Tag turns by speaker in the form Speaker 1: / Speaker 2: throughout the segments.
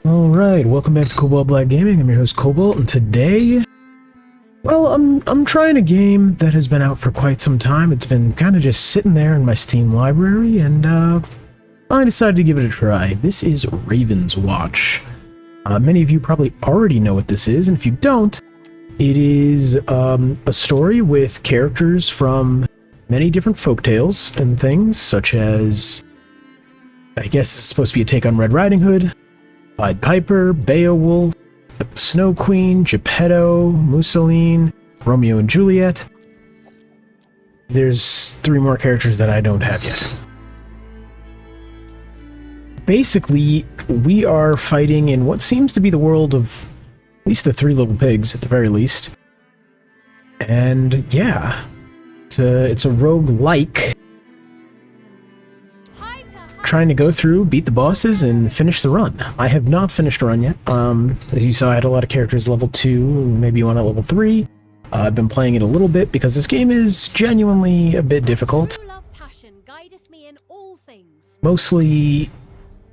Speaker 1: Alright, welcome back to Cobalt Black Gaming. I'm your host Cobalt, and today, well, I'm trying a game that has been out for quite some time. It's been kind of just sitting there in my Steam library, and I decided to give it a try. This is Ravenswatch. Many of you probably already know what this is, and if you don't, it is a story with characters from many different folktales and things, such as, I guess it's supposed to be a take on Red Riding Hood, Pied Piper, Beowulf, the Snow Queen, Geppetto, Musoline, Romeo and Juliet. There's 3 more characters that I don't have yet. Basically, we are fighting in what seems to be the world of at least the 3 little pigs, at the very least. And yeah, it's a roguelike. Trying to go through, beat the bosses, and finish the run. I have not finished the run yet. As you saw, I had a lot of characters level 2, maybe one at level 3. I've been playing it a little bit because this game is genuinely a bit difficult. Mostly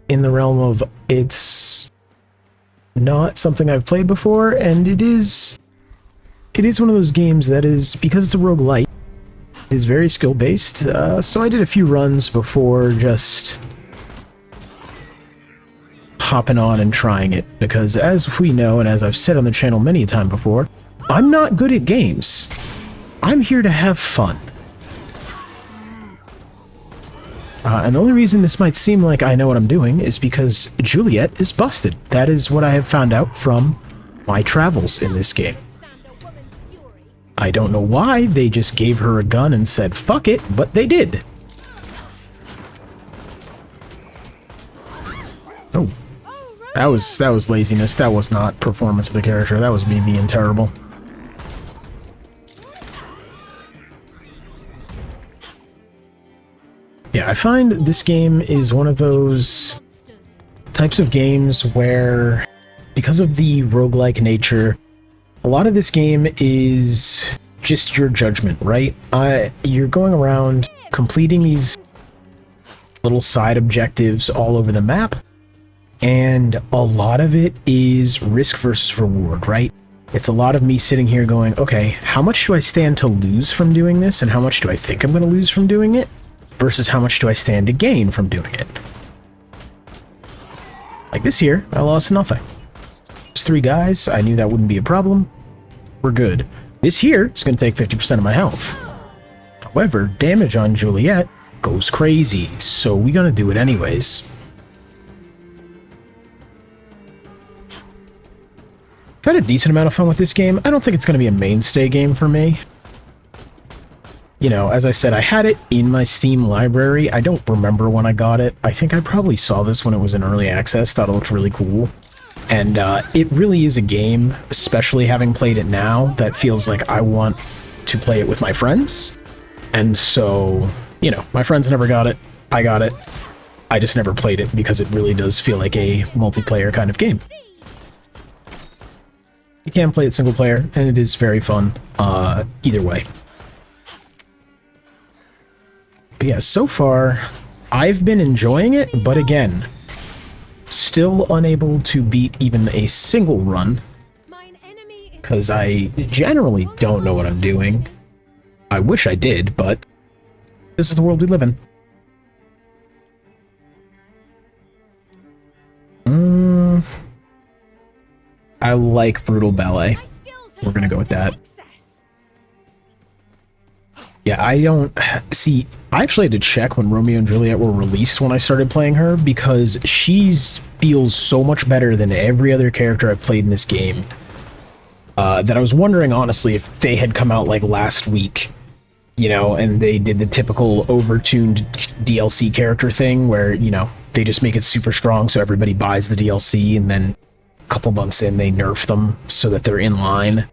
Speaker 1: in the realm of it's not something I've played before, and it is one of those games that is, because it's a roguelike, is very skill-based, so I did a few runs before just hopping on and trying it, because as we know, and as I've said on the channel many a time before, I'm not good at games. I'm here to have fun. And the only reason this might seem like I know what I'm doing is because Juliet is busted. That is what I have found out from my travels in this game. I don't know why they just gave her a gun and said, fuck it, but they did. Oh. That was laziness. That was not performance of the character. That was me being terrible. Yeah, I find this game is one of those types of games where, because of the roguelike nature, a lot of this game is just your judgment, right? You're going around completing these little side objectives all over the map, and a lot of it is risk versus reward, right? It's a lot of me sitting here going, okay, how much do I stand to lose from doing this, and how much do I think I'm going to lose from doing it, versus how much do I stand to gain from doing it? Like this here, I lost nothing. There's 3 guys, I knew that wouldn't be a problem. We're good. This here is going to take 50% of my health. However, damage on Juliet goes crazy, so we're going to do it anyways. I've had a decent amount of fun with this game. I don't think it's going to be a mainstay game for me. You know, as I said, I had it in my Steam library. I don't remember when I got it. I think I probably saw this when it was in early access, thought it looked really cool. And it really is a game, especially having played it now, that feels like I want to play it with my friends. And so, you know, my friends never got it. I got it. I just never played it because it really does feel like a multiplayer kind of game. You can play it single player, and it is very fun either way. But yeah, so far, I've been enjoying it, but again, still unable to beat even a single run, because I generally don't know what I'm doing. I wish I did, but this is the world we live in. I like Brutal Ballet. We're gonna go with that. Yeah, I don't... See, I actually had to check when Romeo and Juliet were released when I started playing her, because she feels so much better than every other character I've played in this game, that I was wondering, honestly, if they had come out, like, last week, you know, and they did the typical overtuned DLC character thing, where, you know, they just make it super strong so everybody buys the DLC, and then a couple months in, they nerf them so that they're in line.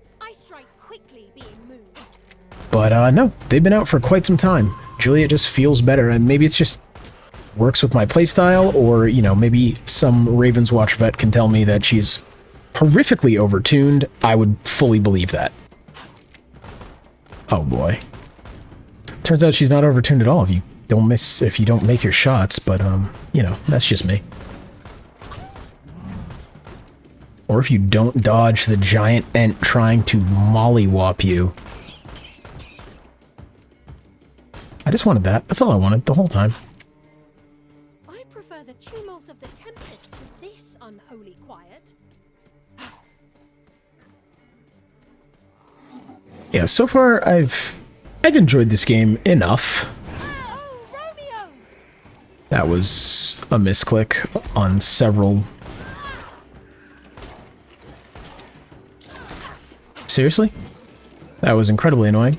Speaker 1: But no, they've been out for quite some time. Juliet just feels better, and maybe it's just works with my playstyle, or, you know, maybe some Ravenswatch vet can tell me that she's horrifically overtuned. I would fully believe that. Oh boy. Turns out she's not overtuned at all if you don't make your shots, but you know, that's just me. or if you don't dodge the giant ent trying to mollywop you. I just wanted that. That's all I wanted the whole time.
Speaker 2: I prefer the tumult of the tempest to this unholy quiet.
Speaker 1: Yeah, so far I've enjoyed this game enough.
Speaker 2: Oh, Romeo!
Speaker 1: That was a misclick on several. Seriously? That was incredibly annoying.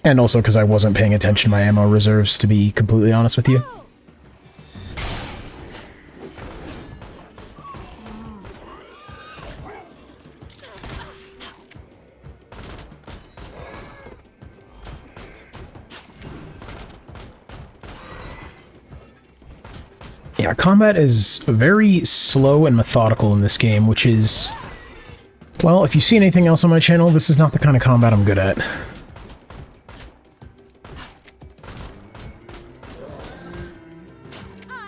Speaker 1: And also because I wasn't paying attention to my ammo reserves, to be completely honest with you. Yeah, combat is very slow and methodical in this game, which is... Well, if you see anything else on my channel, this is not the kind of combat I'm good at.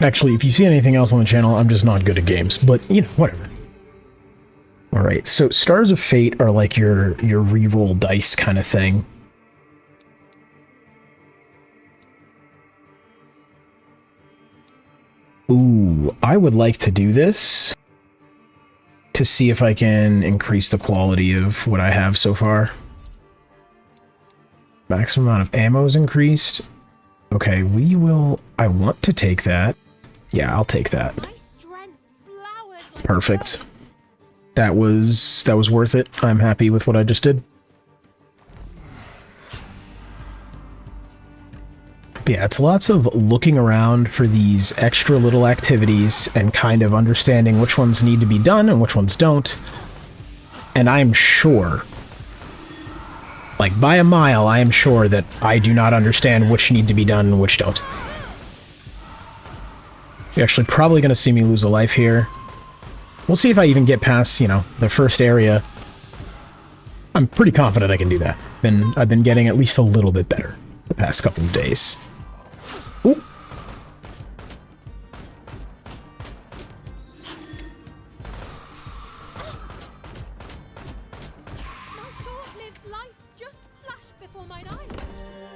Speaker 1: Actually, if you see anything else on the channel, I'm just not good at games, but, you know, whatever. Alright, so Stars of Fate are like your reroll dice kind of thing. Ooh, I would like to do this to see if I can increase the quality of what I have so far. Maximum amount of ammo is increased. Okay, we will... I want to take that. Yeah, I'll take that. Perfect. That was worth it. I'm happy with what I just did. But yeah, it's lots of looking around for these extra little activities and kind of understanding which ones need to be done and which ones don't. And I'm sure, like by a mile, I am sure that I do not understand which need to be done and which don't. You're actually probably going to see me lose a life here. We'll see if I even get past, you know, the first area. I'm pretty confident I can do that. I've been getting at least a little bit better the past couple of days. Ooh.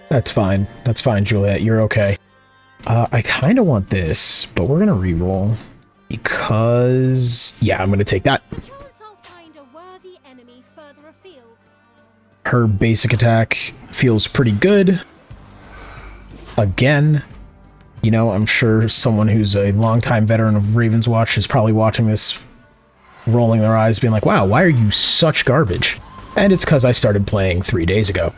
Speaker 1: That's fine. That's fine, Juliet. You're okay. I kind of want this, but we're gonna reroll because yeah, I'm gonna take that. Her basic attack feels pretty good. Again, you know, I'm sure someone who's a longtime veteran of Ravenswatch is probably watching this, rolling their eyes, being like, "Wow, why are you such garbage?" And it's because I started playing 3 days ago.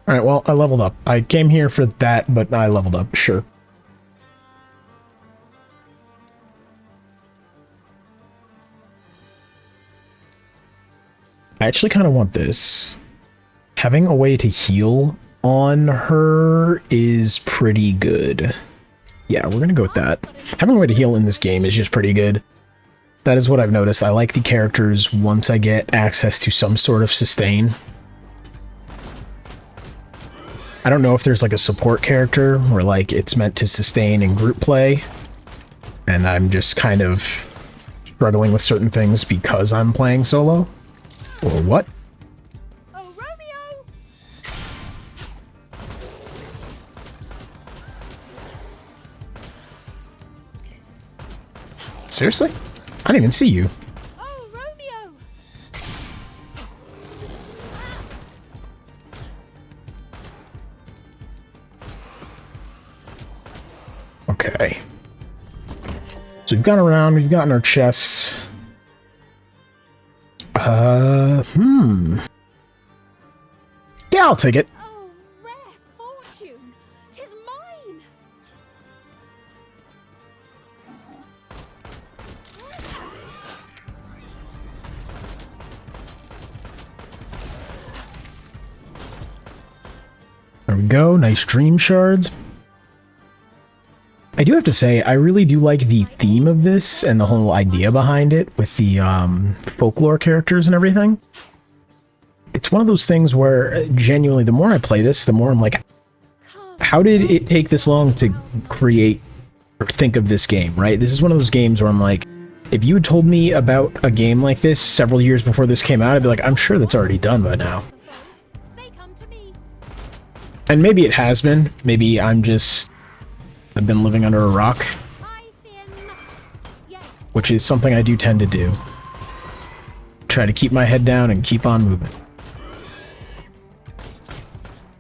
Speaker 1: Alright, well, I leveled up. I came here for that, but I leveled up, sure. I actually kind of want this. Having a way to heal on her is pretty good. Yeah, we're gonna go with that. Having a way to heal in this game is just pretty good. That is what I've noticed. I like the characters once I get access to some sort of sustain. I don't know if there's like a support character where like it's meant to sustain in group play, and I'm just kind of struggling with certain things because I'm playing solo, or what?
Speaker 2: Oh, Romeo!
Speaker 1: Seriously? I didn't even see you.
Speaker 2: Oh, Romeo!
Speaker 1: Okay. So we've gone around, we've gotten our chests. Yeah, I'll take it.
Speaker 2: Oh, rare fortune! 'Tis mine!
Speaker 1: There we go, nice dream shards. I do have to say, I really do like the theme of this and the whole idea behind it with the folklore characters and everything. it's one of those things where genuinely, the more I play this, the more I'm like, how did it take this long to create or think of this game, right? This is one of those games where I'm like, if you had told me about a game like this several years before this came out, I'd be like, I'm sure that's already done by now. And maybe it has been. Maybe I've been living under a rock. Which is something I do tend to do. Try to keep my head down and keep on moving.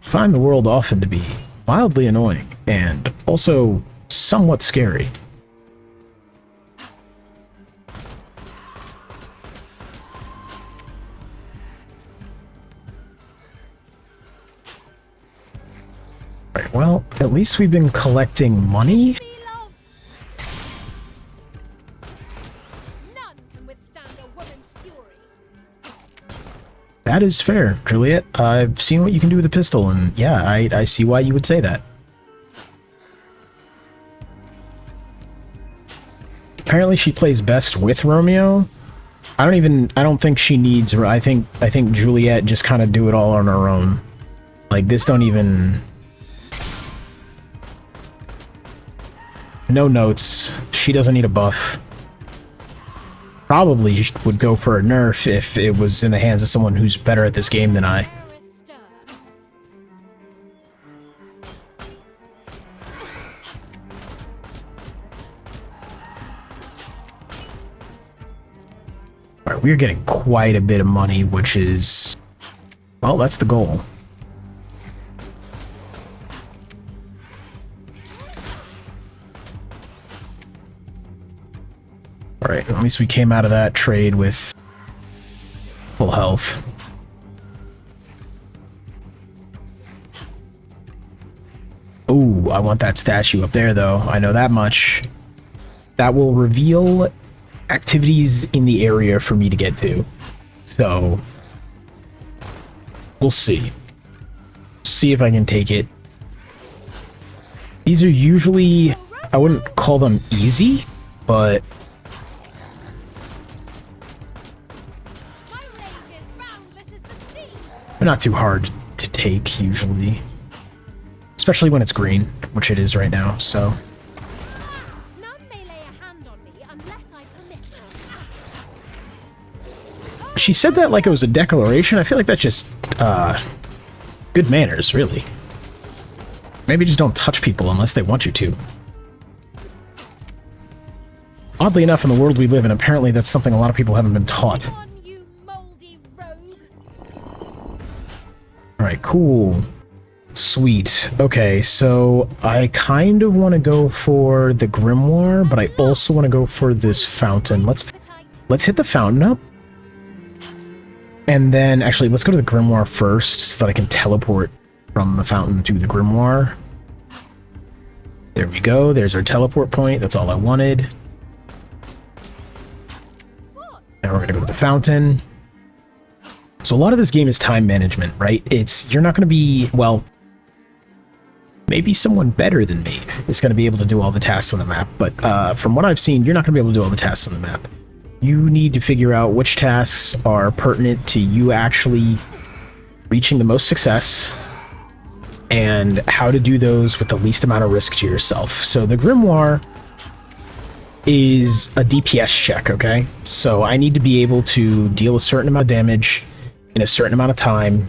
Speaker 1: Find the world often to be wildly annoying and also somewhat scary. Right, well, at least we've been collecting money. That is fair, Juliet. I've seen what you can do with a pistol, and yeah, I see why you would say that. Apparently she plays best with Romeo. I don't think she needs her. I think Juliet just kind of do it all on her own. Like, this don't even... No notes. She doesn't need a buff. Probably would go for a nerf if it was in the hands of someone who's better at this game than I. Alright, we're getting quite a bit of money, which is... well, that's the goal. Alright, at least we came out of that trade with full health. Ooh, I want that statue up there, though. I know that much. That will reveal activities in the area for me to get to. So, we'll see. See if I can take it. These are usually... I wouldn't call them easy, but... they're not too hard to take, usually. Especially when it's green, which it is right now, so...
Speaker 2: None may lay a hand on me unless I permit them.
Speaker 1: She said that like it was a declaration. I feel like that's just, good manners, really. Maybe just don't touch people unless they want you to. Oddly enough, in the world we live in, apparently that's something a lot of people haven't been taught. Alright, cool. Sweet. Okay, so I kind of want to go for the grimoire, but I also want to go for this fountain. Let's hit the fountain up. And then, actually, let's go to the grimoire first, so that I can teleport from the fountain to the grimoire. There we go. There's our teleport point. That's all I wanted. Now we're going to go to the fountain. So a lot of this game is time management, right? You're not going to be, well, maybe someone better than me is going to be able to do all the tasks on the map, but from what I've seen, you're not going to be able to do all the tasks on the map. You need to figure out which tasks are pertinent to you actually reaching the most success and how to do those with the least amount of risk to yourself. So the grimoire is a DPS check, okay? So I need to be able to deal a certain amount of damage in a certain amount of time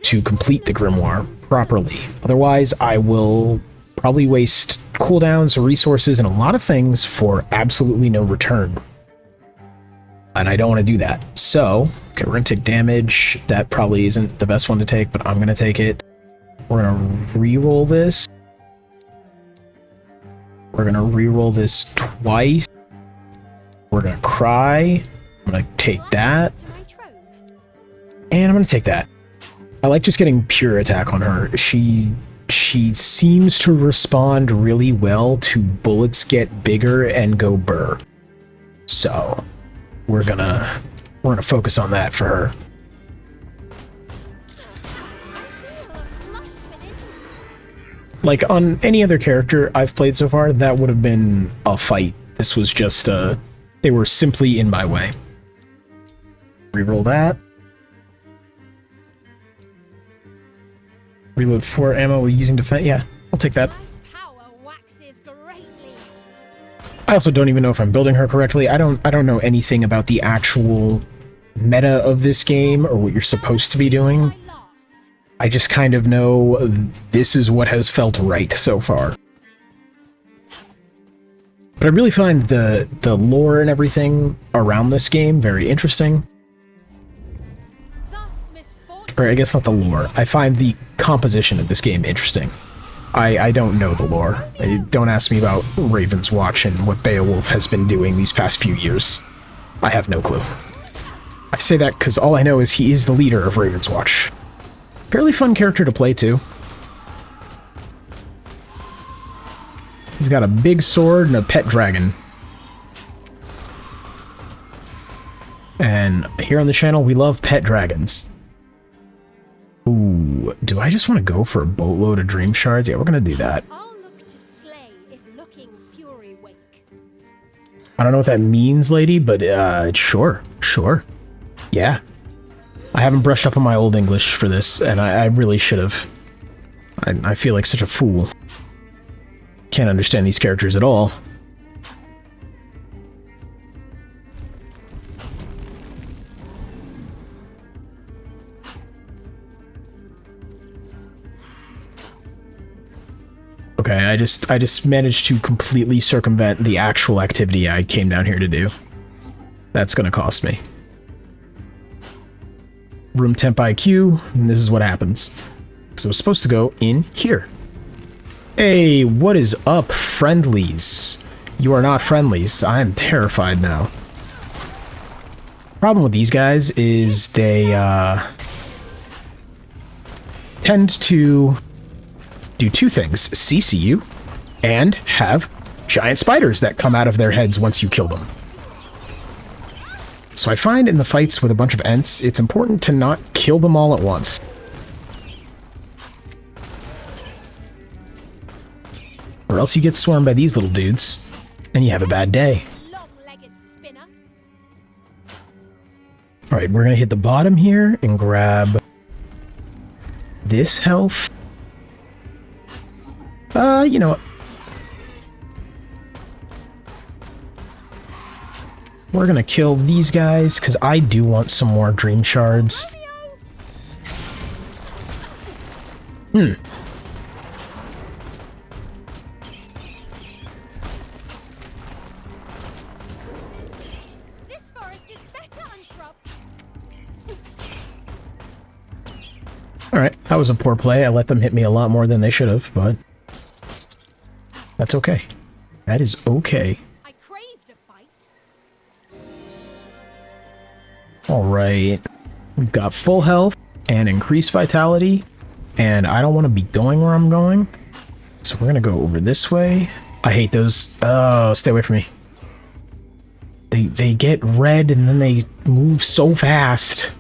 Speaker 1: to complete the grimoire properly. Otherwise, I will probably waste cooldowns, resources, and a lot of things for absolutely no return. And I don't want to do that. So, okay, we're going to take damage. That probably isn't the best one to take, but I'm going to take it. We're going to re-roll this. We're going to re-roll this twice. We're going to cry. I'm going to take that. And I'm going to take that. I like just getting pure attack on her. She seems to respond really well to bullets get bigger and go burr. So, we're gonna focus on that for her. Like, on any other character I've played so far, that would have been a fight. This was just, they were simply in my way. Reroll that. Reload 4 ammo using defense. Yeah, I'll take that.
Speaker 2: Power waxes greatly.
Speaker 1: I also don't even know if I'm building her correctly. I don't know anything about the actual meta of this game or what you're supposed to be doing.
Speaker 2: I lost.
Speaker 1: I just kind of know this is what has felt right so far. But I really find the lore and everything around this game very interesting.
Speaker 2: Thus, misfortune.
Speaker 1: Or I guess not the lore. I find the composition of this game interesting. I don't know the lore. Don't ask me about Ravenswatch and what Beowulf has been doing these past few years. I have no clue. I say that because all I know is he is the leader of Ravenswatch. Fairly fun character to play, too. He's got a big sword and a pet dragon. And here on the channel, we love pet dragons. Ooh, do I just want to go for a boatload of dream shards? Yeah, we're going to do that.
Speaker 2: I'll look to slay if looking fury wake.
Speaker 1: I don't know what that means, lady, but sure. Yeah. I haven't brushed up on my old English for this, and I really should have. I feel like such a fool. Can't understand these characters at all. Okay, I just managed to completely circumvent the actual activity I came down here to do. That's gonna cost me. Room temp IQ, and this is what happens. So I'm supposed to go in here. Hey, what is up, friendlies? You are not friendlies. I am terrified now. Problem with these guys is they tend to do two things: CC you, and have giant spiders that come out of their heads once you kill them. So I find in the fights with a bunch of Ents, it's important to not kill them all at once. Or else you get swarmed by these little dudes, and you have a bad day.
Speaker 2: Long-legged spinner.
Speaker 1: Alright, we're gonna hit the bottom here and grab this health. You know what? We're gonna kill these guys, because I do want some more dream shards. Hmm.
Speaker 2: This forest is better unshrub.
Speaker 1: Alright, that was a poor play. I let them hit me a lot more than they should have, but that's okay. That is okay.
Speaker 2: I craved a fight.
Speaker 1: Alright. We've got full health and increased vitality, and I don't want to be going where I'm going. So we're gonna go over this way. I hate those. Oh, stay away from me. They get red and then they move so fast.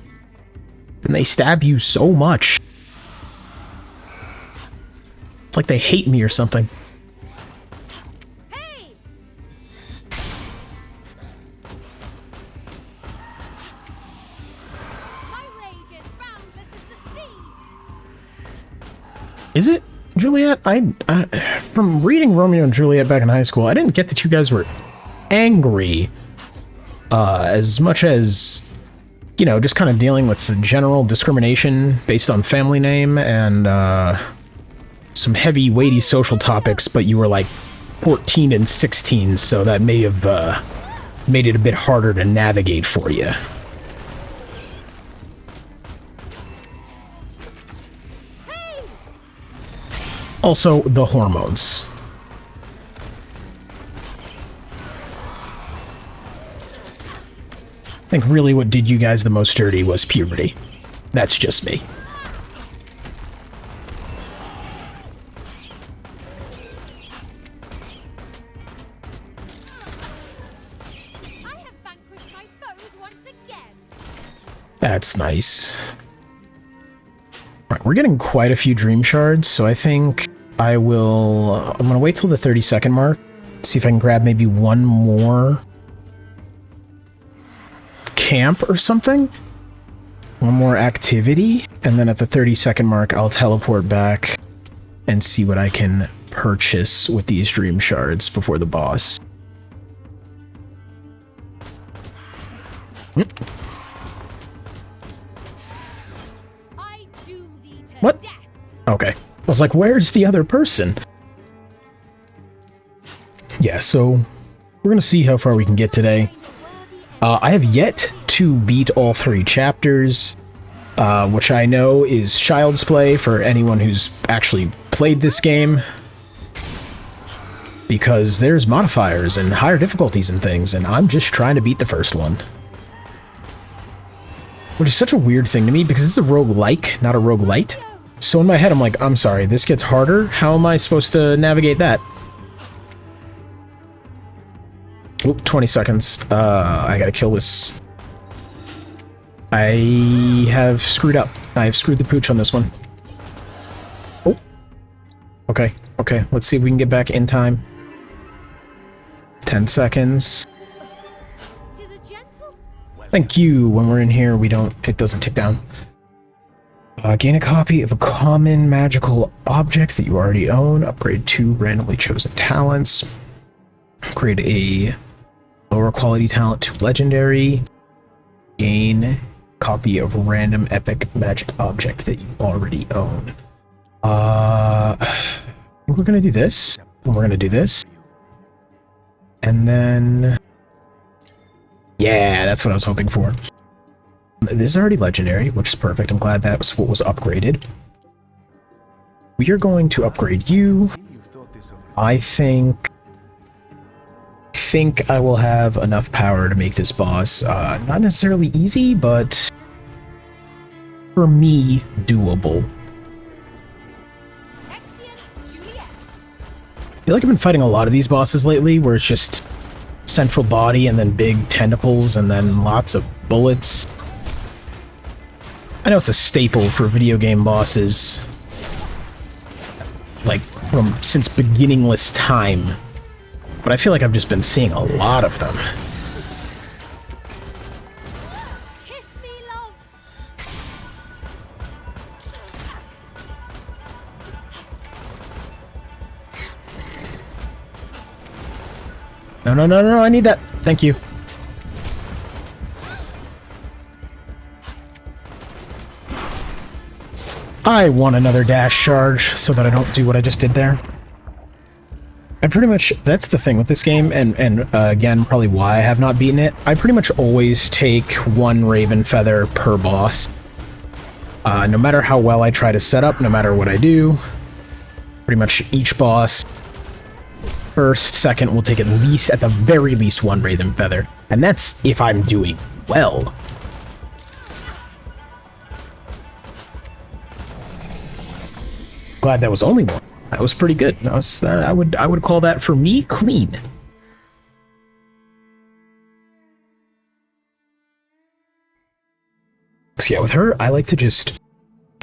Speaker 1: And they stab you so much. It's like they hate me or something.
Speaker 2: Hey! My rage is boundless as the sea.
Speaker 1: Is it, Juliet? From reading Romeo and Juliet back in high school, I didn't get that you guys were angry as much as, you know, just kind of dealing with the general discrimination based on family name and some heavy, weighty social topics, but you were like 14 and 16, so that may have made it a bit harder to navigate for you.
Speaker 2: Hey!
Speaker 1: Also, the hormones. I think really what did you guys the most dirty was puberty. That's just me.
Speaker 2: I have vanquished my foes once again.
Speaker 1: That's nice. Right, we're getting quite a few dream shards, so I think I'm gonna wait till the 30-second mark, see if I can grab maybe one more camp or something. one more activity, and then at the 30-second mark, I'll teleport back and see what I can purchase with these dream shards before the boss.
Speaker 2: I doom thee to
Speaker 1: What?
Speaker 2: death.
Speaker 1: Okay. I was like, where's the other person? Yeah, so we're gonna see how far we can get today. I have yet to beat all 3 chapters, which I know is child's play for anyone who's actually played this game, because there's modifiers and higher difficulties and things, and I'm just trying to beat the first one. Which is such a weird thing to me, because it's a roguelike, not a roguelite. So in my head, I'm like, I'm sorry, this gets harder? How am I supposed to navigate that? Oop, 20 seconds. I gotta kill this. I have screwed up. I have screwed the pooch on this one. Oh. Okay, okay. Let's see if we can get back in time. 10 seconds.
Speaker 2: Tis a gentle.
Speaker 1: Thank you. When we're in here, it doesn't tick down. Gain a copy of a common magical object that you already own. Upgrade 2 randomly chosen talents. Upgrade a lower quality talent to legendary. Gain copy of a random epic magic object that you already own. I think we're gonna do this. And we're gonna do this. And then... yeah, that's what I was hoping for. This is already legendary, which is perfect. I'm glad that was what was upgraded. We are going to upgrade you. I think I will have enough power to make this boss not necessarily easy, but for me, doable. I feel like I've been fighting a lot of these bosses lately, where it's just central body and then big tentacles and then lots of bullets. I know it's a staple for video game bosses, like since beginningless time, but I feel like I've just been seeing a lot of them.
Speaker 2: Kiss me, love.
Speaker 1: No, no, no, no, I need that. Thank you. I want another dash charge so that I don't do what I just did there. I pretty much, that's the thing with this game, and again, probably why I have not beaten it. I pretty much always take 1 Raven Feather per boss. No matter how well I try to set up, no matter what I do, pretty much each boss, first, second, will take at the very least 1 Raven Feather. And that's if I'm doing well. Glad that was only 1. That was pretty good. I would call that, for me, clean. So yeah, with her, I like to just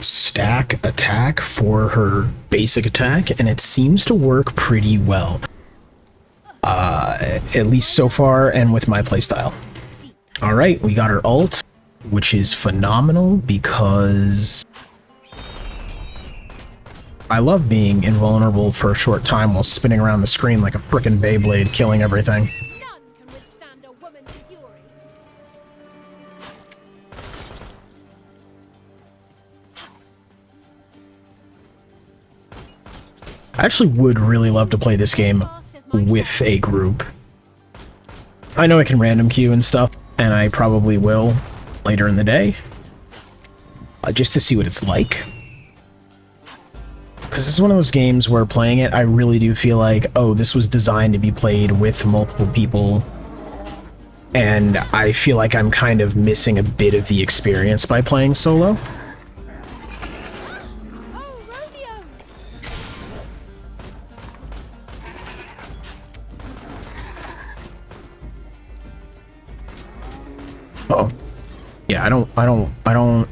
Speaker 1: stack attack for her basic attack, and it seems to work pretty well. At least so far, and with my playstyle. Alright, we got her ult, which is phenomenal because I love being invulnerable for a short time while spinning around the screen like a frickin' Beyblade, killing everything.
Speaker 2: None can withstand a woman's fury.
Speaker 1: I actually would really love to play this game with a group. I know I can random queue and stuff, and I probably will later in the day, just to see what it's like. Because this is one of those games where playing it, I really do feel like, oh, this was designed to be played with multiple people, and I feel like I'm kind of missing a bit of the experience by playing solo.
Speaker 2: Oh, Romeo!
Speaker 1: Uh-oh. Yeah, I don't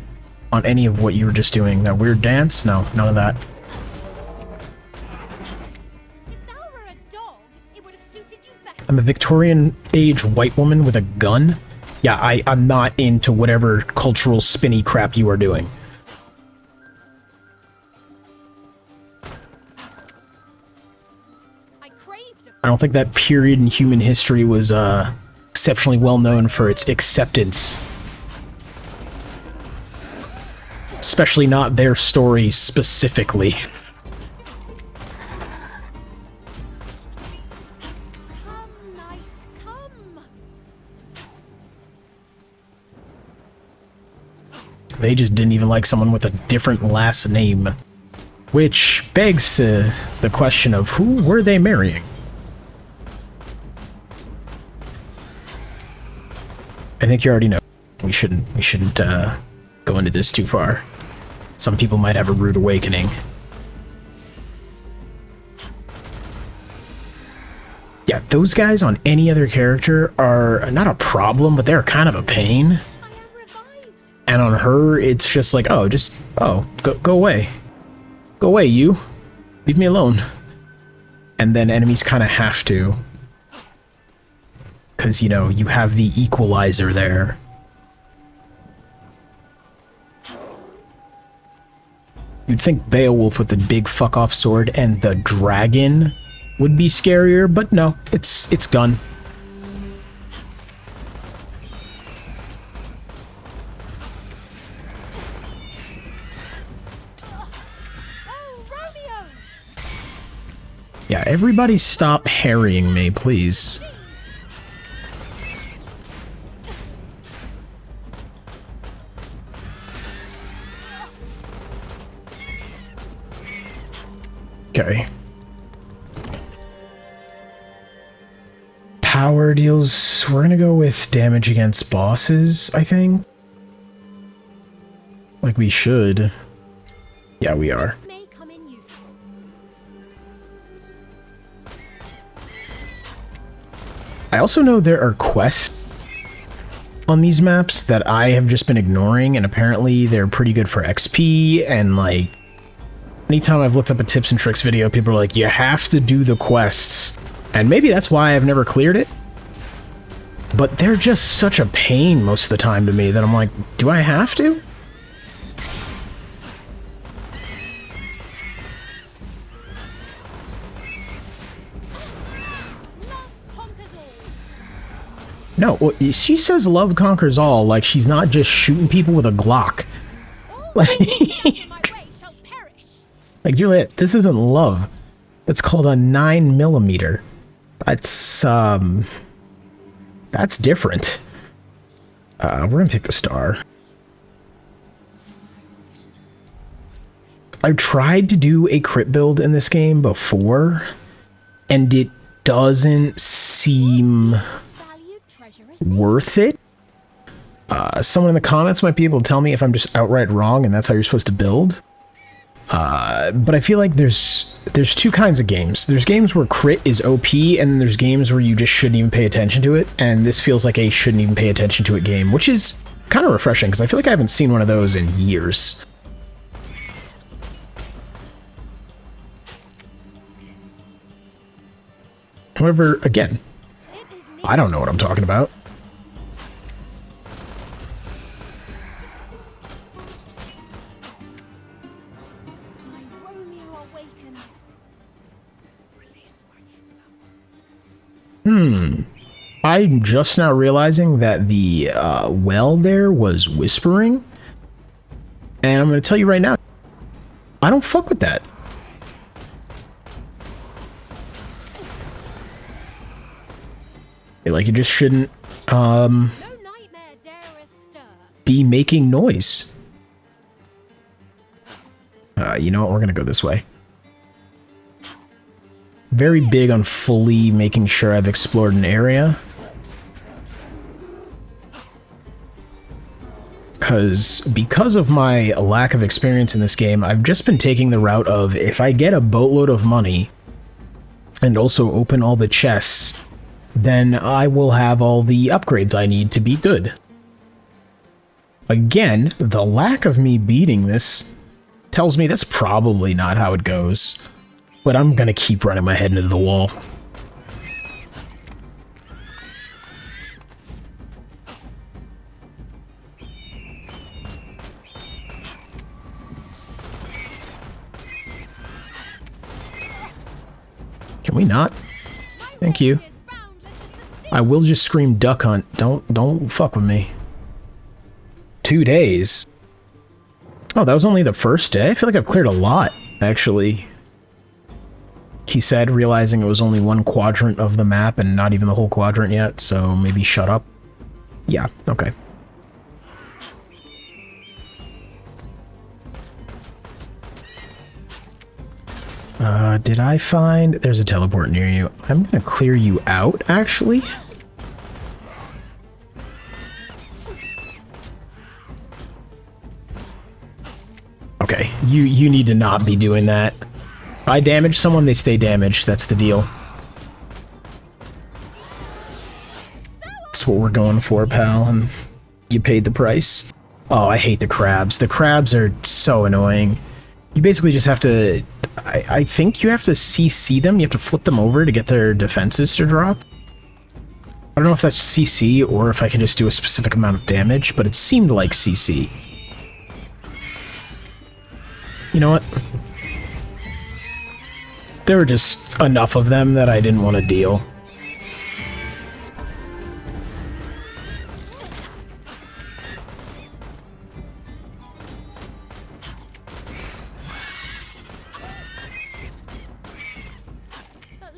Speaker 1: on any of what you were just doing. That weird dance? No, none of that.
Speaker 2: If thou were a dog, it would have suited you better.
Speaker 1: I'm a Victorian age white woman with a gun? Yeah, I'm not into whatever cultural spinny crap you are doing. I don't think that period in human history was exceptionally well known for its acceptance. Especially not their story specifically.
Speaker 2: Come, knight, come.
Speaker 1: They just didn't even like someone with a different last name. Which begs to the question of who were they marrying? I think you already know. We shouldn't go into this too far. Some people might have a rude awakening. Yeah, those guys on any other character are not a problem, but they're kind of a pain. And on her, it's just like, oh, go away. Go away, you. Leave me alone. And then enemies kind of have to. Because, you know, you have the equalizer there. You'd think Beowulf with the big fuck-off sword and the dragon would be scarier, but no, it's Gun.
Speaker 2: Oh, Romeo!
Speaker 1: Yeah, everybody stop harrying me, please. Okay. Power deals... We're gonna go with damage against bosses, I think. Like we should. Yeah, we are.
Speaker 2: This may come in useful.
Speaker 1: I also know there are quests on these maps that I have just been ignoring, and apparently they're pretty good for XP, and like... Anytime I've looked up a tips and tricks video, people are like, you have to do the quests. And maybe that's why I've never cleared it. But they're just such a pain most of the time to me that I'm like, do I have to? No, well, she says love conquers all, like she's not just shooting people with a Glock. Like, Juliet, this isn't love. That's called a 9mm. That's different. We're gonna take the star. I've tried to do a crit build in this game before, and it doesn't seem worth it. Someone in the comments might be able to tell me if I'm just outright wrong and that's how you're supposed to build. But I feel like there's two kinds of games. There's games where crit is OP, and then there's games where you just shouldn't even pay attention to it, and this feels like a shouldn't even pay attention to it game, which is kind of refreshing, because I feel like I haven't seen one of those in years. However, again, I don't know what I'm talking about. I'm just now realizing that the well there was whispering. And I'm going to tell you right now, I don't fuck with that. Like, you just shouldn't be making noise. You know what? We're going to go this way. Very big on fully making sure I've explored an area. Because of my lack of experience in this game, I've just been taking the route of, if I get a boatload of money and also open all the chests, then I will have all the upgrades I need to be good. Again, the lack of me beating this tells me that's probably not how it goes. But I'm gonna keep running my head into the wall. Can we not? Thank you. I will just scream duck hunt. Don't fuck with me. 2 days. Oh, that was only the first day? I feel like I've cleared a lot, actually. He said, realizing it was only one quadrant of the map and not even the whole quadrant yet, so maybe shut up. Yeah, okay. Did I find... There's a teleport near you. I'm gonna clear you out, actually. Okay, you need to not be doing that. If I damage someone, they stay damaged. That's the deal. That's what we're going for, pal, and you paid the price. Oh, I hate the crabs. The crabs are so annoying. You basically just have to... I think you have to CC them. You have to flip them over to get their defenses to drop. I don't know if that's CC or if I can just do a specific amount of damage, but it seemed like CC. You know what? There were just enough of them that I didn't want to deal.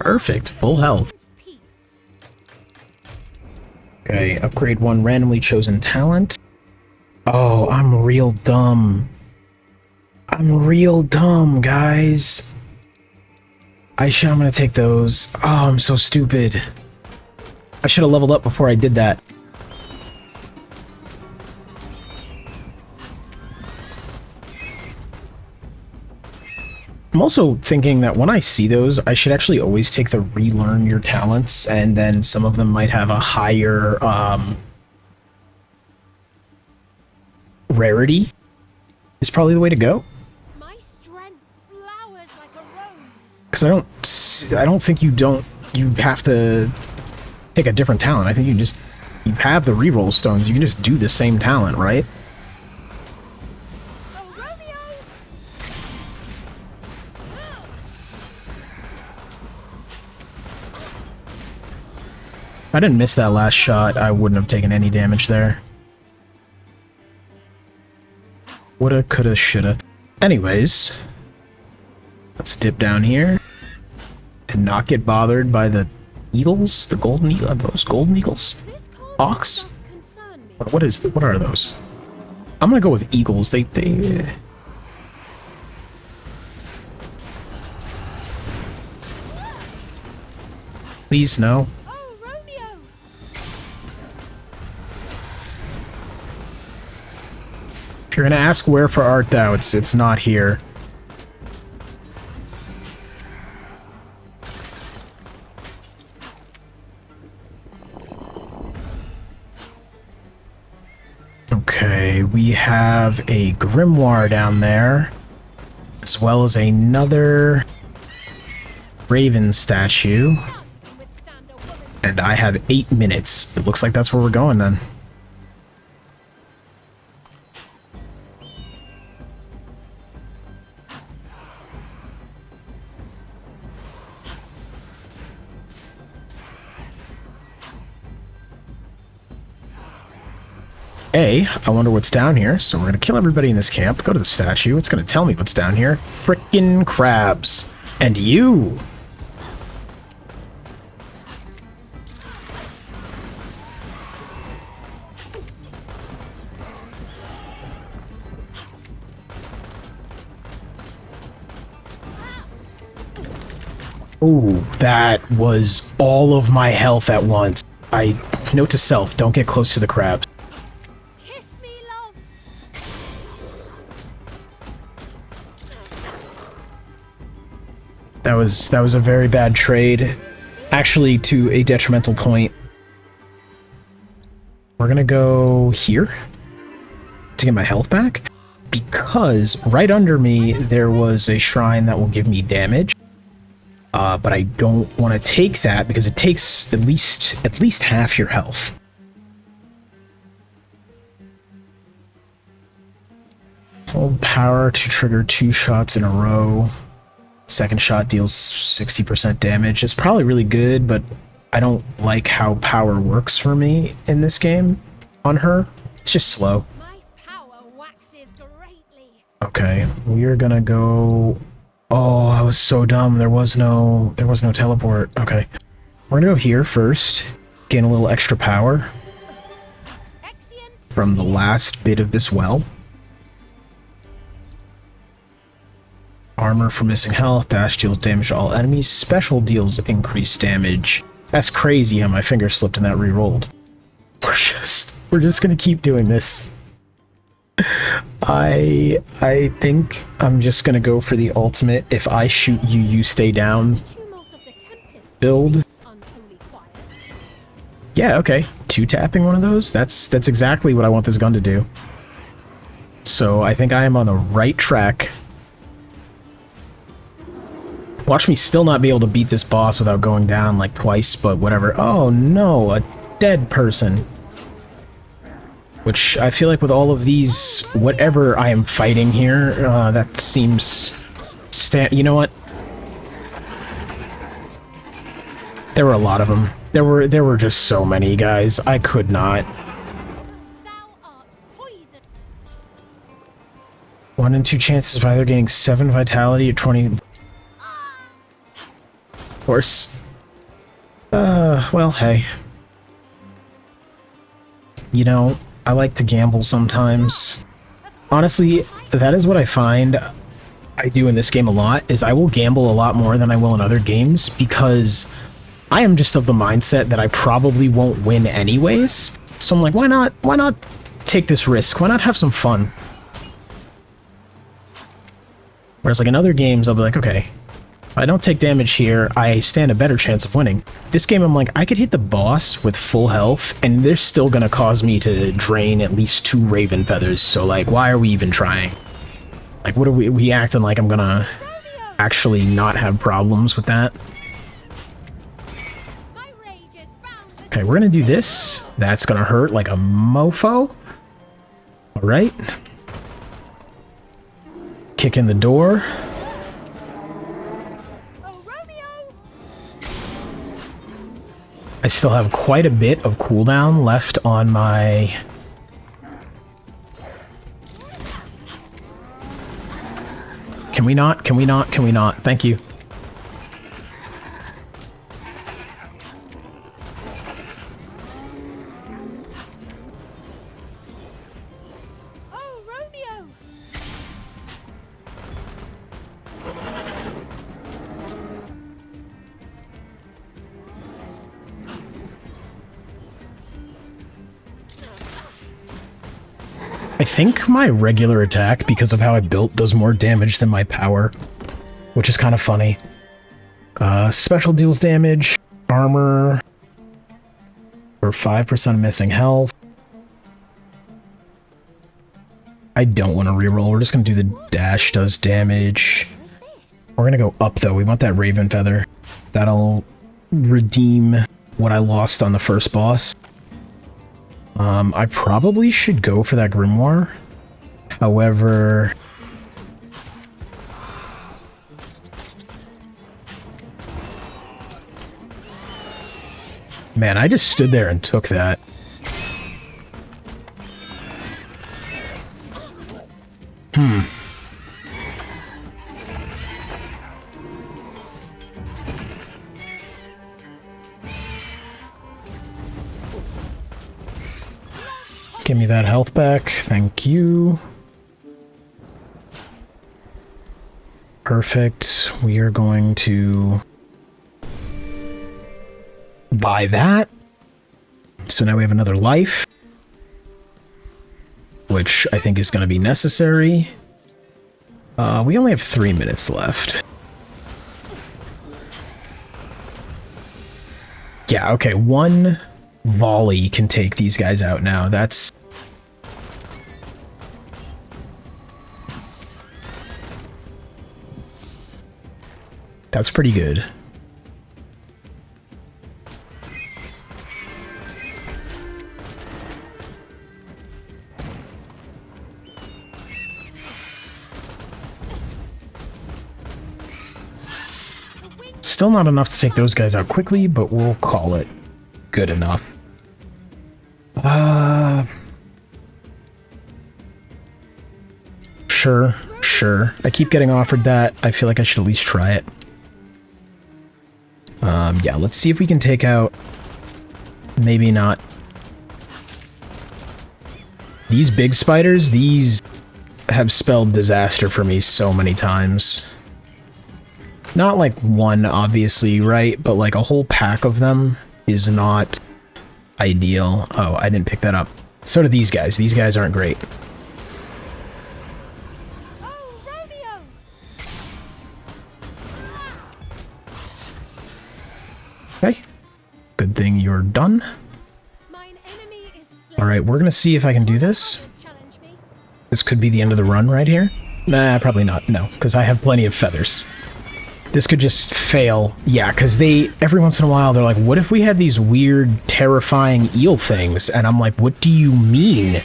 Speaker 1: Perfect, full health. Okay, upgrade 1 randomly chosen talent. Oh, I'm real dumb. I'm real dumb, guys. I'm gonna take those. Oh, I'm so stupid. I should have leveled up before I did that. I'm also thinking that when I see those, I should actually always take the relearn your talents, and then some of them might have a higher rarity. Is probably the way to go.
Speaker 2: My strength flowers like a rose.
Speaker 1: Because I don't think you have to pick a different talent. I think you have the reroll stones. You can just do the same talent, right? If I didn't miss that last shot, I wouldn't have taken any damage there. Woulda, coulda, shoulda. Anyways, let's dip down here and not get bothered by the eagles, the golden eagle, those golden eagles, hawks. What are those? I'm gonna go with eagles. They. Please no. If you're gonna ask where for art thou, it's not here. Okay, we have a grimoire down there, as well as another raven statue. And I have 8 minutes. It looks like that's where we're going then. I wonder what's down here, so we're gonna kill everybody in this camp, go to the statue, it's gonna tell me what's down here. Frickin' crabs. And you! Ooh, that was all of my health at once. Note to self, don't get close to the crabs. That was a very bad trade, actually to a detrimental point. We're gonna go here to get my health back, because right under me there was a shrine that will give me damage, but I don't want to take that because it takes at least half your health. Hold power to trigger 2 shots in a row. second shot deals 60% damage. It's probably really good, but I don't like how power works for me in this game on her. It's just slow.
Speaker 2: My power waxes greatly.
Speaker 1: Okay, we're gonna go... Oh, I was so dumb. There was no teleport. Okay. We're gonna go here first. Gain a little extra power
Speaker 2: Excellent.
Speaker 1: from the last bit of this well. Armor for missing health. Dash deals damage to all enemies. Special deals increased damage. That's crazy how my finger slipped and that re-rolled. We're just gonna keep doing this. I think I'm just gonna go for the ultimate. If I shoot you, you stay down.
Speaker 2: Tumult of the tempest.
Speaker 1: Build.
Speaker 2: This unholy quiet.
Speaker 1: Yeah, okay. 2-tapping one of those? That's exactly what I want this gun to do. So I think I am on the right track. Watch me still not be able to beat this boss without going down like twice, but whatever. Oh no, a dead person. Which I feel like with all of these, whatever I am fighting here, that seems... You know what? There were a lot of them. There were just so many, guys. I could not.
Speaker 2: Thou art poison.
Speaker 1: 1 in 2 chances of either gaining 7 vitality or 20... Of course. Well, hey. You know, I like to gamble sometimes. Honestly, that is what I find I do in this game a lot, is I will gamble a lot more than I will in other games, because I am just of the mindset that I probably won't win anyways. So I'm like, why not take this risk? Why not have some fun? Whereas like in other games, I'll be like, okay, if I don't take damage here, I stand a better chance of winning. This game, I'm like, I could hit the boss with full health, and they're still gonna cause me to drain at least 2 raven feathers, so like, why are we even trying? Like, what are we acting like I'm gonna actually not have problems with that?
Speaker 2: My rage is boundless.
Speaker 1: Okay, we're gonna do this. That's gonna hurt like a mofo. Alright. Kick in the door.
Speaker 2: Oh, Romeo!
Speaker 1: I still have quite a bit of cooldown left on my... Can we not? Can we not? Can we not? Thank you.
Speaker 2: Oh, Romeo!
Speaker 1: I think my regular attack, because of how I built, does more damage than my power, which is kind of funny. Special deals damage, armor, for 5% missing health. I don't want to reroll, we're just going to do the dash does damage. We're going to go up though, we want that raven feather. That'll redeem what I lost on the first boss. I probably should go for that grimoire. However... Man, I just stood there and took that. Give me that health back. Thank you. Perfect. We are going to buy that. So now we have another life, which I think is going to be necessary. We only have 3 minutes left. Yeah, okay, 1 volley can take these guys out now. That's pretty good. Still not enough to take those guys out quickly, but we'll call it good enough. Sure. I keep getting offered that. I feel like I should at least try it. Yeah, let's see if we can take out... Maybe not. These big spiders, these have spelled disaster for me so many times. Not like one, obviously, right? But like a whole pack of them is not ideal. Oh, I didn't pick that up. So do these guys. These guys aren't great. Okay. Good thing you're done. Alright, we're gonna see if I can do this. This could be the end of the run right here. Nah, probably not. No, because I have plenty of feathers. This could just fail. Yeah, because every once in a while, they're like, what if we had these weird, terrifying eel things? And I'm like, what do you mean?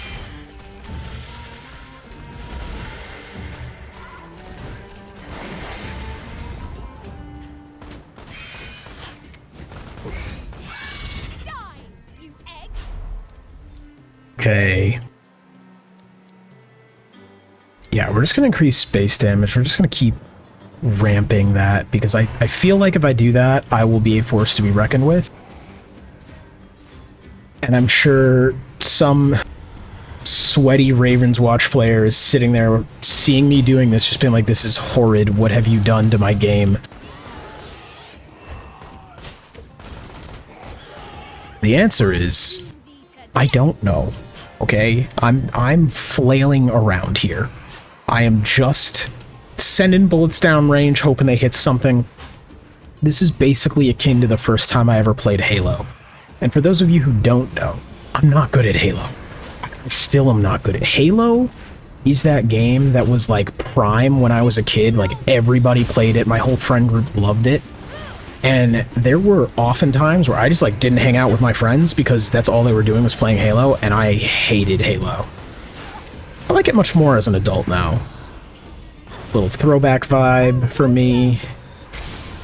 Speaker 1: Okay. Yeah, we're just going to increase base damage. We're just going to keep ramping that, because I feel like if I do that, I will be a force to be reckoned with. And I'm sure some sweaty Ravenswatch player is sitting there seeing me doing this, just being like, this is horrid. What have you done to my game? The answer is, I don't know. Okay? I'm flailing around here. I am just sending bullets down range, hoping they hit something. This is basically akin to the first time I ever played Halo. And for those of you who don't know, I'm not good at Halo. I still am not good at Halo. Is that game that was like prime when I was a kid. Like everybody played it. My whole friend group loved it. And there were often times where I just like didn't hang out with my friends because that's all they were doing was playing Halo, and I hated Halo. I like it much more as an adult now. Little throwback vibe for me.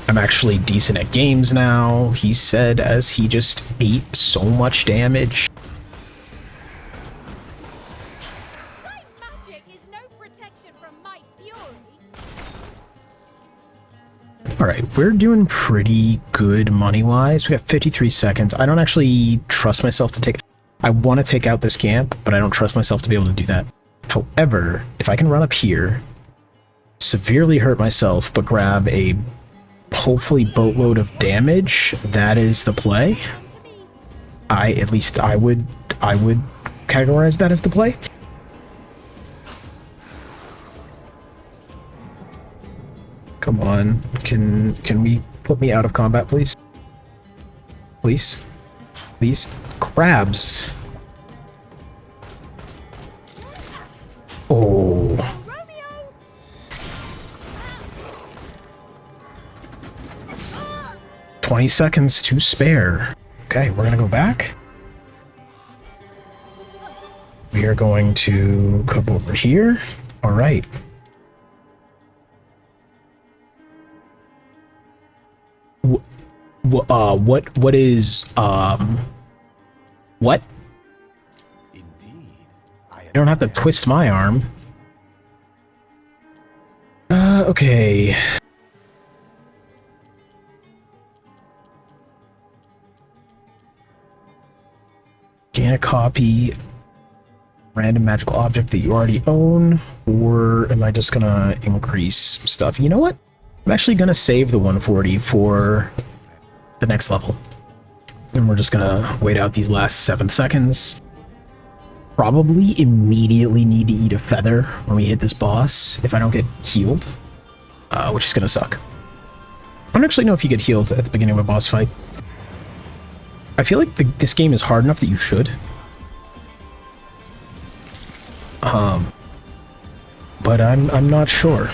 Speaker 1: I'm actually decent at games now, he said as he just ate so much damage.
Speaker 2: My magic is no protection from my fury.
Speaker 1: Alright, we're doing pretty good money-wise. We have 53 seconds. I don't actually trust myself to take... I want to take out this camp, but I don't trust myself to be able to do that. However, if I can run up here, severely hurt myself, but grab a hopefully boatload of damage, that is the play. At least I would categorize that as the play. Come on, can we put me out of combat, please? Please? Please? Crabs! Oh. 20 seconds to spare. Okay, we're gonna go back. We are going to come over here. All right. What is, what?
Speaker 3: Indeed,
Speaker 1: I don't have to twist my arm. Okay. Gain a copy, random magical object that you already own, or am I just gonna increase stuff? You know what? I'm actually gonna save the 140 for the next level. And we're just gonna wait out these last 7 seconds. Probably immediately need to eat a feather when we hit this boss if I don't get healed, which is gonna suck. I don't actually know if you get healed at the beginning of a boss fight. I feel like this game is hard enough that you should. But I'm not sure.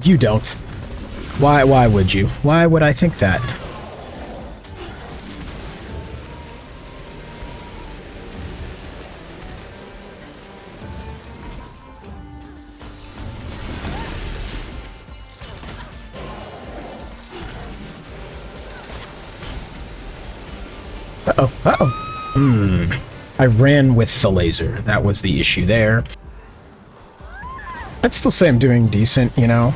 Speaker 1: You don't. Why would you? Why would I think that? Uh-oh, uh-oh. I ran with the laser. That was the issue there. I'd still say I'm doing decent, you know?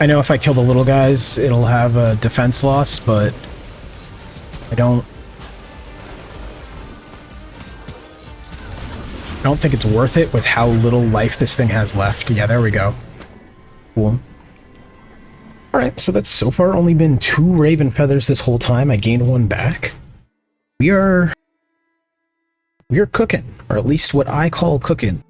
Speaker 1: I know if I kill the little guys, it'll have a defense loss, but I don't think it's worth it with how little life this thing has left. Yeah, there we go. Cool. Alright, so that's so far only been 2 Raven Feathers this whole time. I gained 1 back. We are cooking, or at least what I call cooking.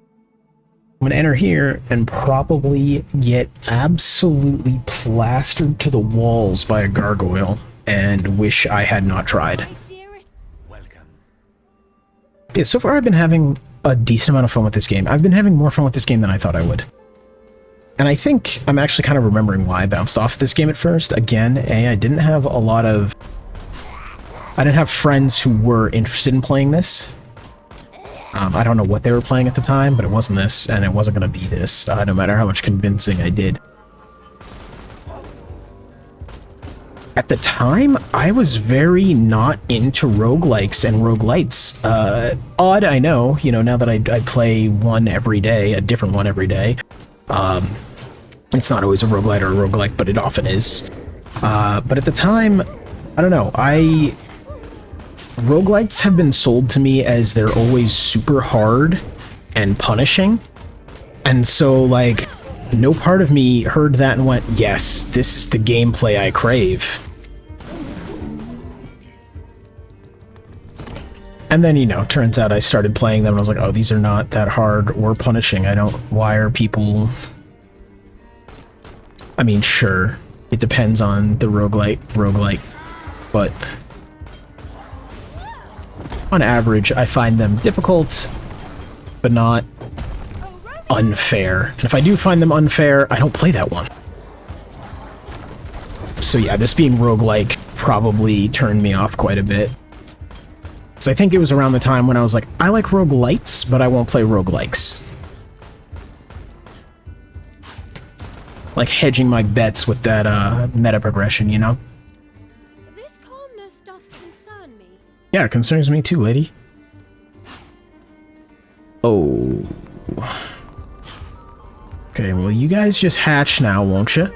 Speaker 1: I'm gonna enter here and probably get absolutely plastered to the walls by a gargoyle and wish I had not tried.
Speaker 3: Welcome.
Speaker 1: Yeah, so far I've been having a decent amount of fun with this game. I've been having more fun with this game than I thought I would. And I think I'm actually kind of remembering why I bounced off this game at first. Again, I didn't have friends who were interested in playing this. I don't know what they were playing at the time, but it wasn't this, and it wasn't going to be this, no matter how much convincing I did. At the time, I was very not into roguelikes and roguelites. Odd, I know, you know, now that I play one every day, a different one every day. It's not always a roguelite or a roguelike, but it often is. But at the time, I don't know, roguelites have been sold to me as they're always super hard and punishing. And so, like, no part of me heard that and went, yes, this is the gameplay I crave. And then, you know, turns out I started playing them and I was like, oh, these are not that hard or punishing. Why are people... I mean, sure, it depends on the roguelike, but... on average, I find them difficult, but not unfair. And if I do find them unfair, I don't play that one. So yeah, this being roguelike probably turned me off quite a bit. Because I think it was around the time when I was like, I like roguelites, but I won't play roguelikes. Like hedging my bets with that meta progression, you know?
Speaker 2: This calmness doth concern me.
Speaker 1: Yeah, it concerns me too, lady. Oh. Okay, well, you guys just hatch now, won't you?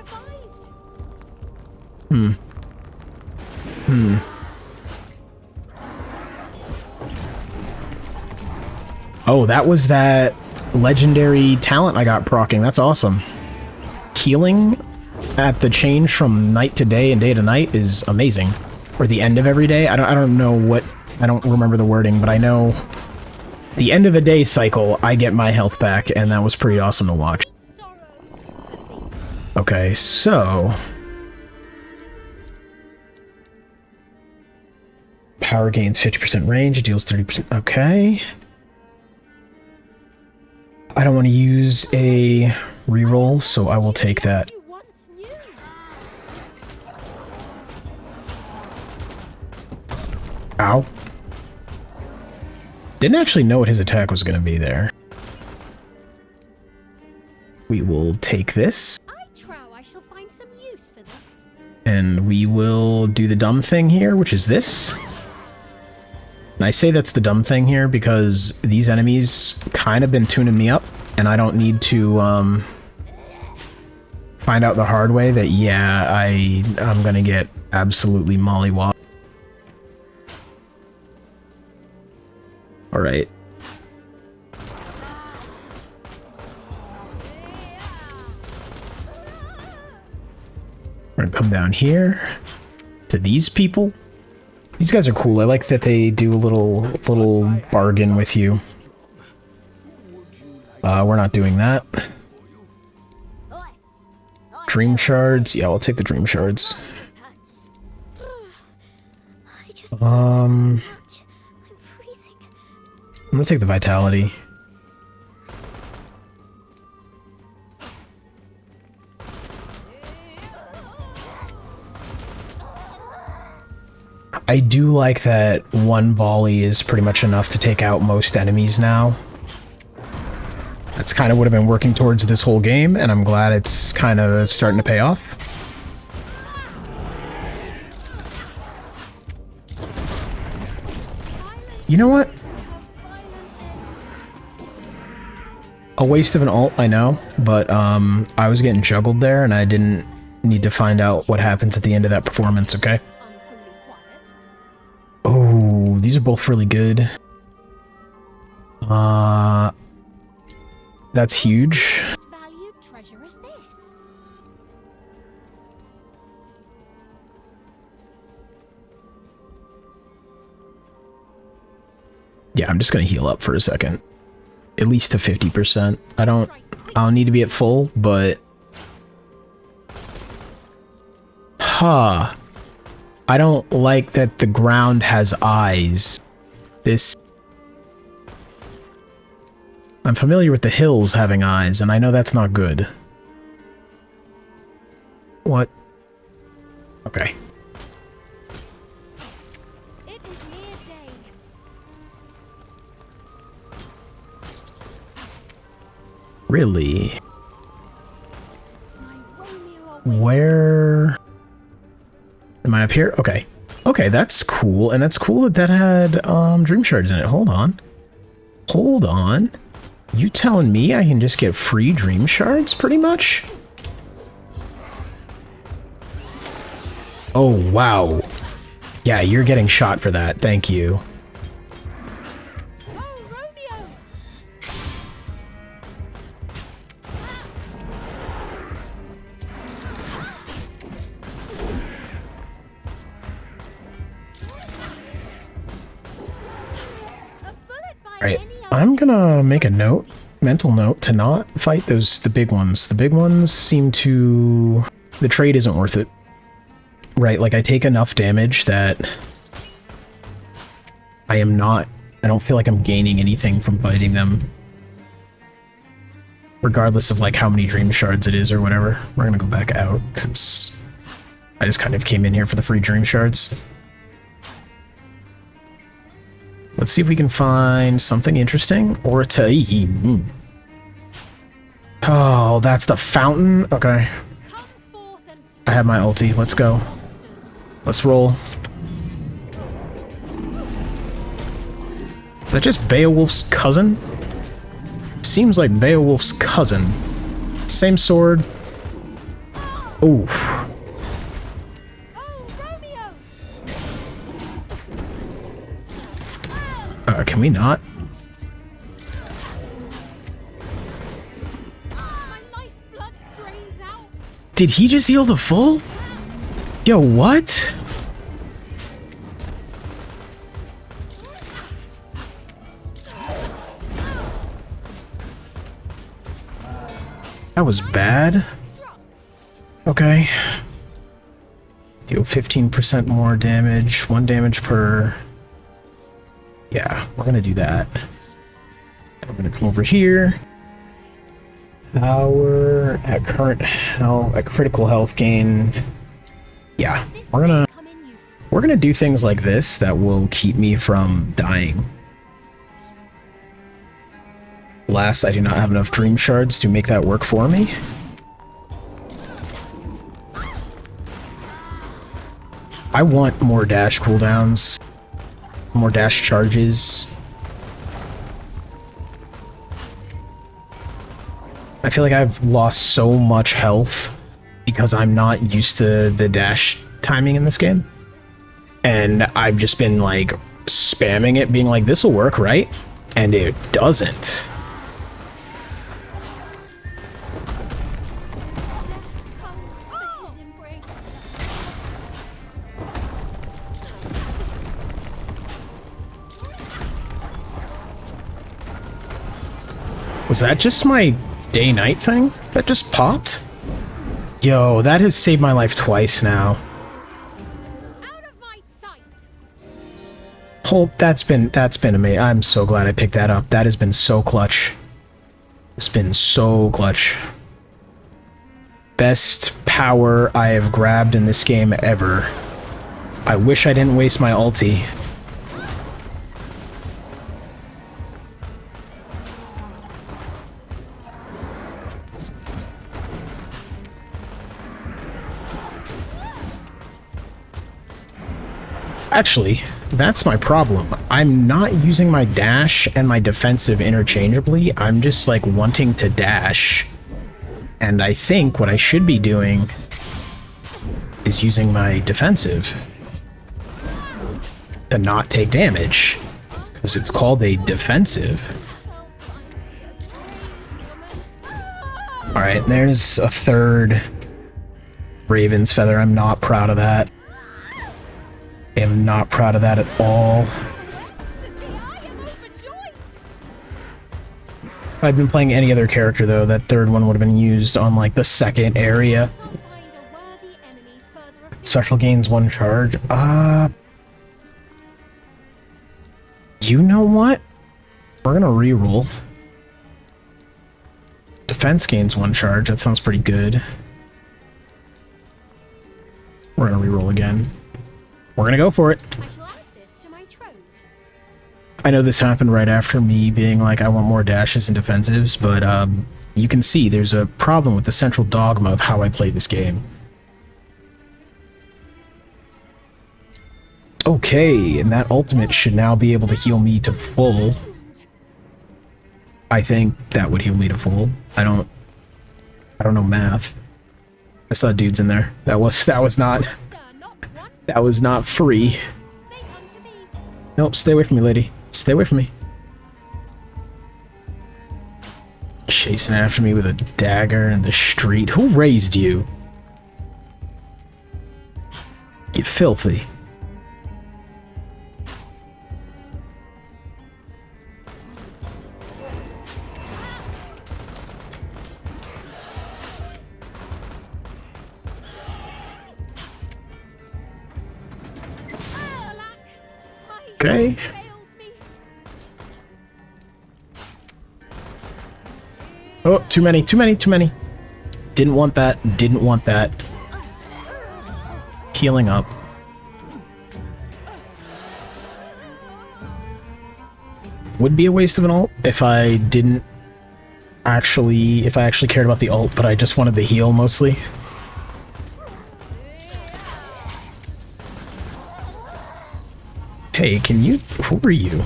Speaker 1: Oh, that was that legendary talent I got proccing. That's awesome. Healing at the change from night to day and day to night is amazing. Or the end of every day. I don't know what... I don't remember the wording, but I know the end of a day cycle, I get my health back, and that was pretty awesome to watch. Okay, so... power gains 50% range, it deals 30%. Okay. I don't want to use a reroll, so I will take that. Ow. Didn't actually know what his attack was going to be there. We will take this.
Speaker 2: I trow I shall find some use for this.
Speaker 1: And we will do the dumb thing here, which is this. And I say that's the dumb thing here because these enemies kind of been tuning me up, and I don't need to find out the hard way that, yeah, I'm gonna get absolutely mollywopped. Alright. We're gonna come down here to these people. These guys are cool. I like that they do a little bargain with you. We're not doing that. Dream shards. Yeah, I'll take the dream shards. I'm gonna take the vitality. I do like that one volley is pretty much enough to take out most enemies now. That's kind of what I've been working towards this whole game, and I'm glad it's kind of starting to pay off. You know what? A waste of an ult, I know, but I was getting juggled there, and I didn't need to find out what happens at the end of that performance, okay? Oh, these are both really good. That's huge.
Speaker 2: Valued treasure is this?
Speaker 1: Yeah, I'm just gonna heal up for a second. At least to 50%. I don't need to be at full, but... Huh. I don't like that the ground has eyes. This... I'm familiar with the hills having eyes, and I know that's not good. What? Okay.
Speaker 2: It is near day.
Speaker 1: Really?
Speaker 2: My Romeo awaits.
Speaker 1: Where... Am I up here? Okay. Okay, that's cool. And that's cool that that had dream shards in it. Hold on. Hold on. You telling me I can just get free dream shards, pretty much? Oh, wow. Yeah, you're getting shot for that. Thank you.
Speaker 2: Oh, Romeo! A bullet by
Speaker 1: Alright,
Speaker 2: any
Speaker 1: I'm gonna make a note, mental note, to not fight the big ones. The big ones seem to... The trade isn't worth it. Right, like I take enough damage that I don't feel like I'm gaining anything from fighting them. Regardless of like how many dream shards it is or whatever. We're gonna go back out, because I just kind of came in here for the free dream shards. Let's see if we can find something interesting. Or a Oh, that's the fountain? Okay.
Speaker 2: come forth and
Speaker 1: I have my ulti. Let's go.
Speaker 2: monsters.
Speaker 1: Let's roll. Is that just Beowulf's cousin? Seems like Beowulf's cousin. Same sword. Ooh.
Speaker 2: Oh, Romeo!
Speaker 1: Can we not?
Speaker 2: My lifeblood drains out.
Speaker 1: Did he just heal the full? Yo, what? That was bad. Okay. Deal 15% more damage. 1 damage per... Yeah, we're gonna do that. I'm gonna come over here. Power at current health, at critical health gain. Yeah,
Speaker 2: This
Speaker 1: we're
Speaker 2: may
Speaker 1: gonna
Speaker 2: come in useful.
Speaker 1: we're gonna do things like this that will keep me from dying. Alas, I do not have enough dream shards to make that work for me. I want more dash cooldowns, more dash charges. I feel like I've lost so much health because I'm not used to the dash timing in this game. And I've just been like spamming it, being like, this'll work, right? And it doesn't.
Speaker 2: Comes for his embrace.
Speaker 1: Was that just my day-night thing that just popped? Yo, that has saved my life twice now.
Speaker 2: Out of my sight.
Speaker 1: Oh, that's been amazing. I'm so glad I picked that up. That has been so clutch. It's been so clutch. Best power I have grabbed in this game ever. I wish I didn't waste my ulti. Actually, that's my problem. I'm not using my dash and my defensive interchangeably. I'm just like wanting to dash. And I think what I should be doing is using my defensive to not take damage. Because it's called a defensive. Alright, there's a third Raven's Feather. I'm not proud of that. I am not proud of that at all. If I'd been playing any other character, though, that third one would have been used on, like, the second area. Special gains 1 charge. You know what? We're gonna reroll. Defense gains 1 charge. That sounds pretty good. We're gonna reroll again. We're gonna go for it. I know this happened right after me being like, I want more dashes and defensives, but you can see there's a problem with the central dogma of how I play this game. Okay, and that ultimate should now be able to heal me to full. I think that would heal me to full. I don't know math. I saw dudes in there. That was not free. Nope, stay away from me, lady. Stay away from me. Chasing after me with a dagger in the street. Who raised you? You filthy. Okay. Oh, too many. Didn't want that. Healing up. Would be a waste of an ult if I didn't actually, if I actually cared about the ult, but I just wanted the heal mostly. Hey, can you... Who are you?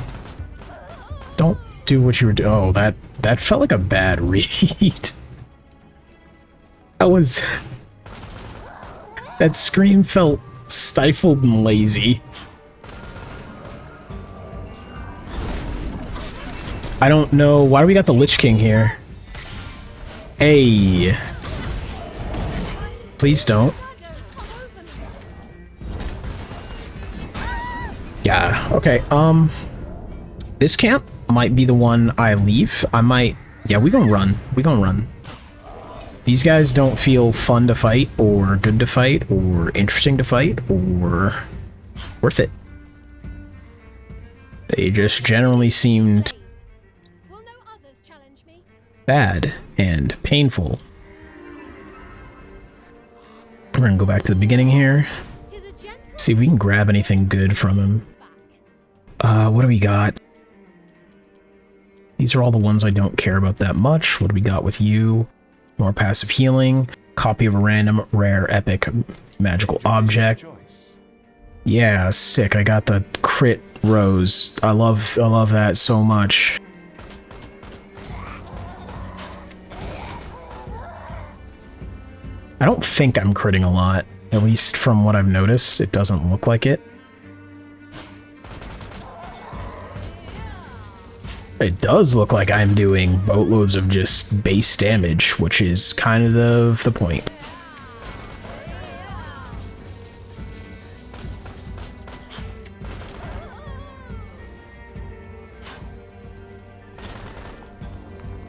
Speaker 1: Don't do what you were doing. Oh, that felt like a bad read. That was... That scream felt stifled and lazy. I don't know... Why do we got the Lich King here? Hey. Please don't. Yeah, okay, this camp might be the one I leave. I might... Yeah, we gonna run. These guys don't feel fun to fight, or good to fight, or interesting to fight, or worth it. They just generally seemed bad and painful. We're gonna go back to the beginning here. See if we can grab anything good from him. What do we got? These are all the ones I don't care about that much. What do we got with you? More passive healing. Copy of a random, rare, epic, magical object. Yeah, sick. I got the crit rose. I love that so much. I don't think I'm critting a lot. At least from what I've noticed, it doesn't look like it. It does look like I'm doing boatloads of just base damage, which is kind of the point.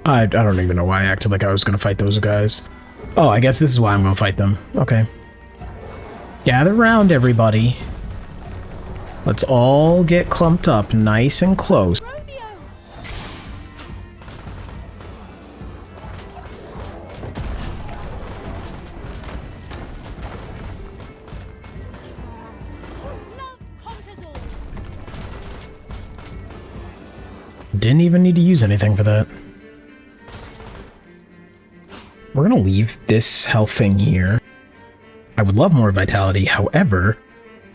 Speaker 1: I don't even know why I acted like I was going to fight those guys. Oh, I guess this is why I'm going to fight them. Okay. Gather round, everybody. Let's all get clumped up nice and close. didn't even need to use anything for that. We're gonna leave this health thing here. I would love more vitality, however,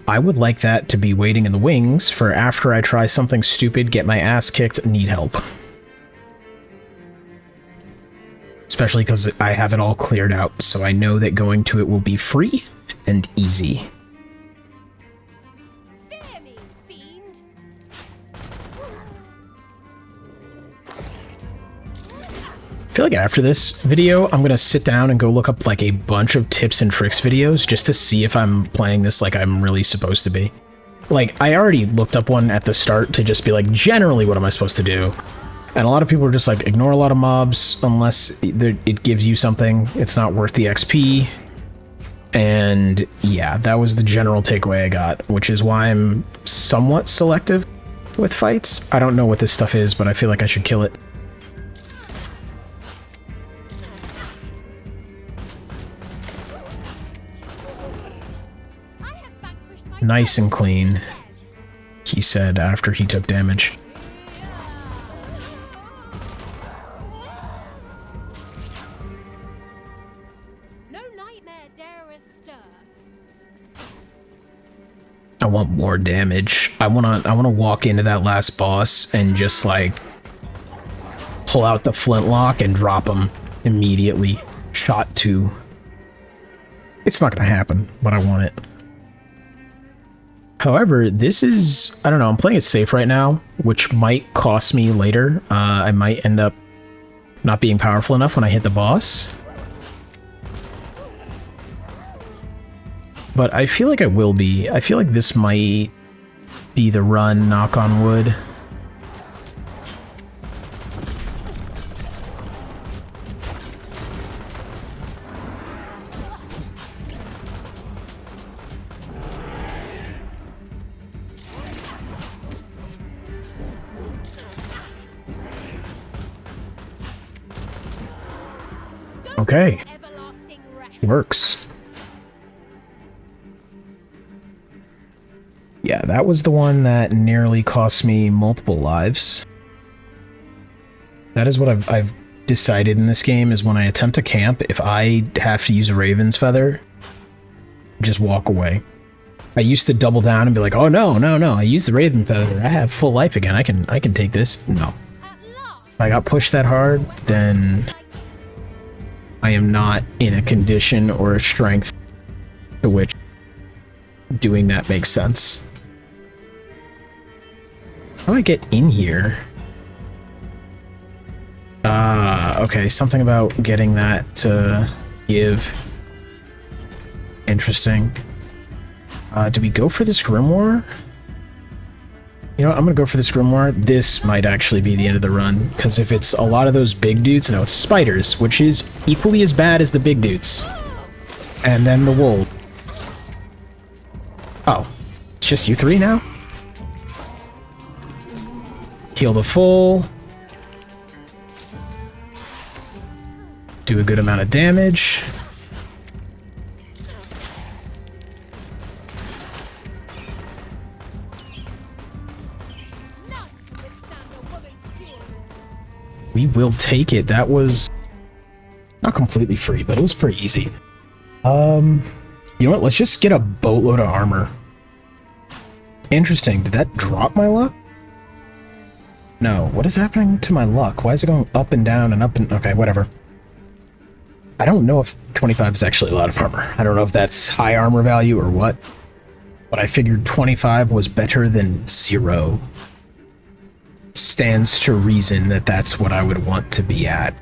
Speaker 1: I would like that to be waiting in the wings for after I try something stupid, get my ass kicked, need help. Especially because I have it all cleared out, so I know that going to it will be free and easy.
Speaker 2: Fear me, fiend.
Speaker 1: I feel like after this video, I'm gonna sit down and go look up like a bunch of tips and tricks videos just to see if I'm playing this like I'm really supposed to be. Like, I already looked up one at the start to just be like, generally what am I supposed to do? And a lot of people are just like, ignore a lot of mobs unless it gives you something. It's not worth the XP. And yeah, that was the general takeaway I got, which is why I'm somewhat selective with fights. I don't know what this stuff is, but I feel like I should kill it. Nice and clean, he said after he took damage.
Speaker 2: No nightmare dareth stir.
Speaker 1: I want more damage. I wanna walk into that last boss and just like pull out the flintlock and drop him immediately. Shot 2. It's not gonna happen, but I want it. However, this is, I don't know, I'm playing it safe right now, which might cost me later. I might end up not being powerful enough when I hit the boss. But I feel like I will be. I feel like this might be the run, knock on wood. Okay,
Speaker 2: Everlasting rest.
Speaker 1: works. Yeah, that was the one that nearly cost me multiple lives. That is what I've decided in this game, is when I attempt to camp, if I have to use a Raven's Feather, just walk away. I used to double down and be like, oh no, I used the Raven Feather, I have full life again, I can take this. No. If I got pushed that hard, then I am not in a condition or a strength to which doing that makes sense. How do I get in here? Okay, something about getting that to give. Interesting. Do we go for this grimoire? You know what, I'm gonna go for this grimoire. This might actually be the end of the run, because if it's a lot of those big dudes, no, it's spiders, which is equally as bad as the big dudes. And then the wolf. Oh, it's just you three now? Heal the full. Do a good amount of damage. We will take it. That was not completely free, but it was pretty easy. You know what? Let's just get a boatload of armor. Interesting. Did that drop my luck? No. What is happening to my luck? Why is it going up and down and up and... Okay, whatever. I don't know if 25 is actually a lot of armor. I don't know if that's high armor value or what. But I figured 25 was better than 0. Stands to reason that that's what I would want to be at.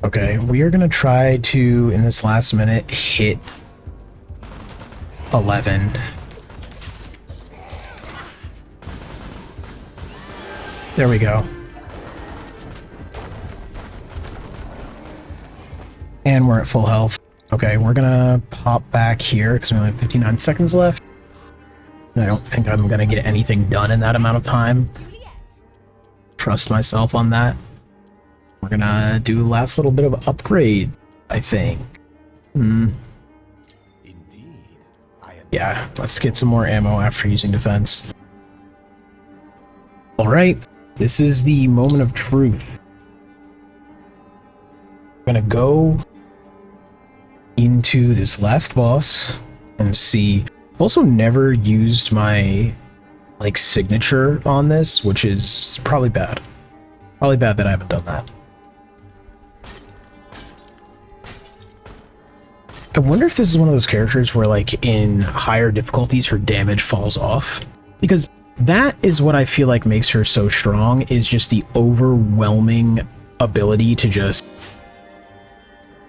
Speaker 1: Okay, we are gonna try to, in this last minute, hit 11. There we go. And we're at full health. Okay, we're gonna pop back here because we only have 59 seconds left. And I don't think I'm gonna get anything done in that amount of time. Trust myself on that. We're gonna do the last little bit of upgrade, I think.
Speaker 3: Indeed, I am.
Speaker 1: Yeah, let's get some more ammo after using defense. Alright, this is the moment of truth. I'm gonna go into this last boss and see. I've also never used my like signature on this, which is probably bad. Probably bad that I haven't done that. I wonder if this is one of those characters where like in higher difficulties her damage falls off, because that is what I feel like makes her so strong, is just the overwhelming ability to just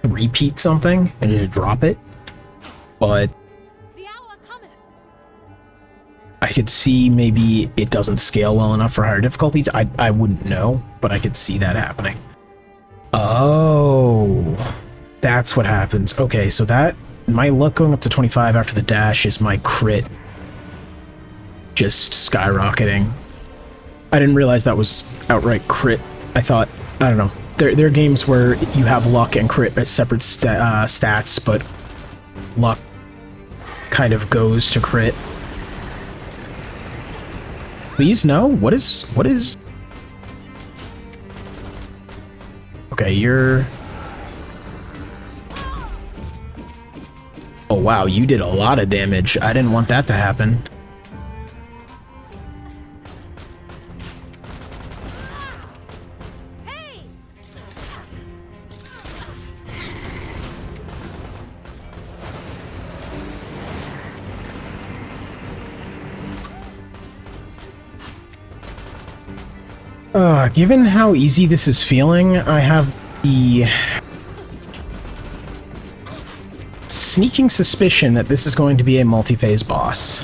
Speaker 1: repeat something and just drop it. But
Speaker 2: The hour cometh.
Speaker 1: I could see maybe it doesn't scale well enough for higher difficulties. I wouldn't know, but I could see that happening. Oh, that's what happens. Okay, so that my luck going up to 25 after the dash is my crit just skyrocketing. I didn't realize that was outright crit. I thought, I don't know. There are games where you have luck and crit as separate stats, but luck kind of goes to crit. Please, no? What is... Okay, you're... Oh wow, you did a lot of damage. I didn't want that to happen. Given how easy this is feeling, I have the sneaking suspicion that this is going to be a multi-phase boss.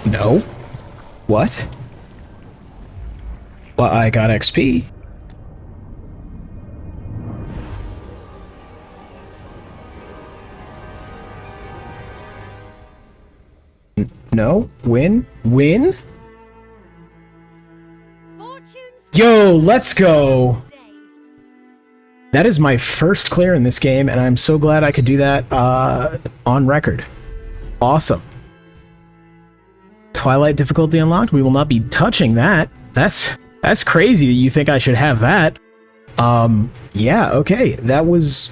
Speaker 1: No? What? Well, I got XP. No? Win? Win? Yo, let's go! That is my first clear in this game, and I'm so glad I could do that on record. Awesome. Twilight difficulty unlocked. We will not be touching that. That's crazy that you think I should have that. Yeah, okay. That was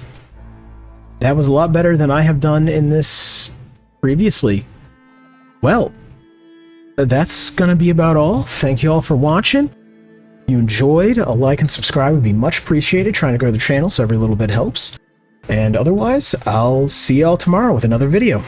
Speaker 1: a lot better than I have done in this previously. Well, that's gonna be about all. Thank you all for watching. If you enjoyed, a like and subscribe would be much appreciated. Trying to grow the channel, so every little bit helps. And otherwise, I'll see y'all tomorrow with another video.